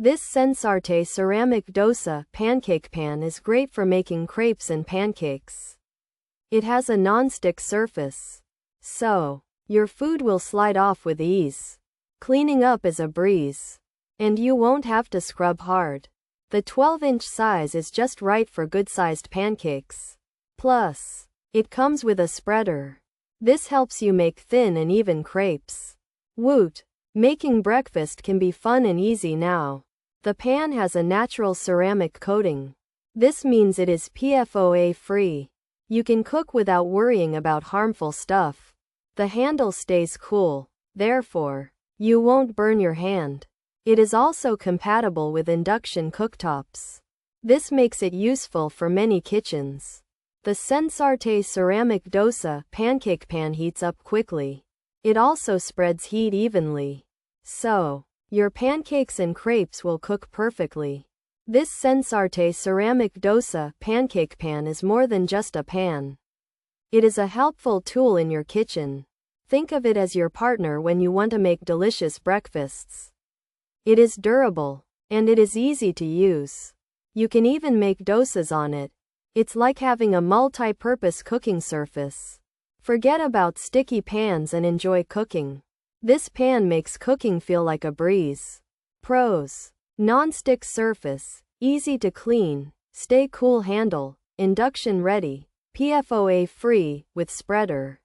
This SENSARTE Ceramic Dosa pancake pan is great for making crepes and pancakes. It has a non-stick surface, so your food will slide off with ease. Cleaning up is a breeze, and you won't have to scrub hard. The 12-inch size is just right for good-sized pancakes. Plus, it comes with a spreader. This helps you make thin and even crepes. Woot! Making breakfast can be fun and easy now. The pan has a natural ceramic coating. This means it is PFOA free. You can cook without worrying about harmful stuff. The handle stays cool, therefore, you won't burn your hand. It is also compatible with induction cooktops. This makes it useful for many kitchens. The SENSARTE Ceramic Dosa pancake pan heats up quickly. It also spreads heat evenly, so your pancakes and crepes will cook perfectly. This SENSARTE Ceramic Dosa pancake pan is more than just a pan. It is a helpful tool in your kitchen. Think of it as your partner when you want to make delicious breakfasts. It is durable, and it is easy to use. You can even make dosas on it. It's like having a multi-purpose cooking surface. Forget about sticky pans and enjoy cooking. This pan makes cooking feel like a breeze. Pros: non-stick surface, easy to clean, stay cool handle, induction ready, PFOA free, with spreader.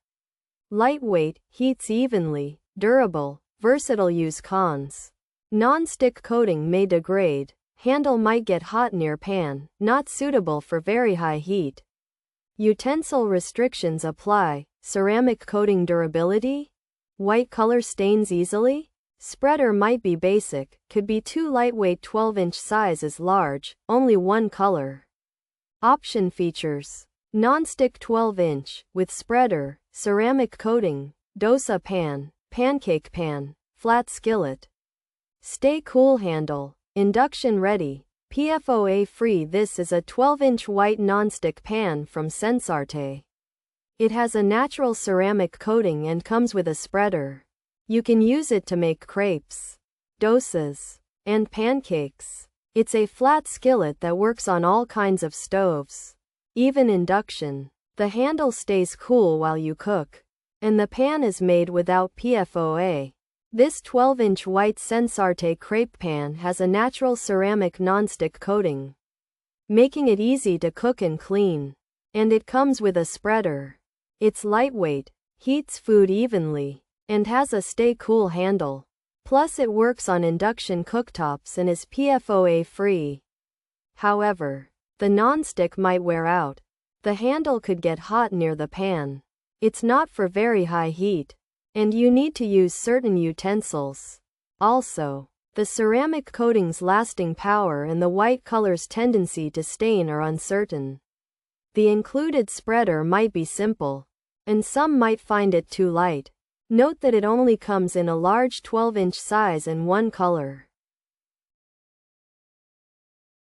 Lightweight, heats evenly, durable, versatile. Use cons: non-stick coating may degrade, handle might get hot near pan, not suitable for very high heat. Utensil restrictions apply: ceramic coating durability, white color stains easily, spreader might be basic, could be too lightweight. 12-inch size is large, only one color. Option features: non-stick 12-inch, with spreader, ceramic coating, dosa pan, pancake pan, flat skillet. Stay cool handle, induction ready, PFOA free. This is a 12-inch white non-stick pan from SENSARTE. It has a natural ceramic coating and comes with a spreader. You can use it to make crepes, dosas, and pancakes. It's a flat skillet that works on all kinds of stoves, even induction. The handle stays cool while you cook, and the pan is made without PFOA. This 12-inch white SENSARTE crepe pan has a natural ceramic non-stick coating, making it easy to cook and clean. And it comes with a spreader. It's lightweight, heats food evenly, and has a stay cool handle. Plus it works on induction cooktops and is PFOA free. However, the non-stick might wear out. The handle could get hot near the pan. It's not for very high heat, and you need to use certain utensils. Also, the ceramic coating's lasting power and the white color's tendency to stain are uncertain. The included spreader might be simple, and some might find it too light. Note that it only comes in a large 12-inch size and one color.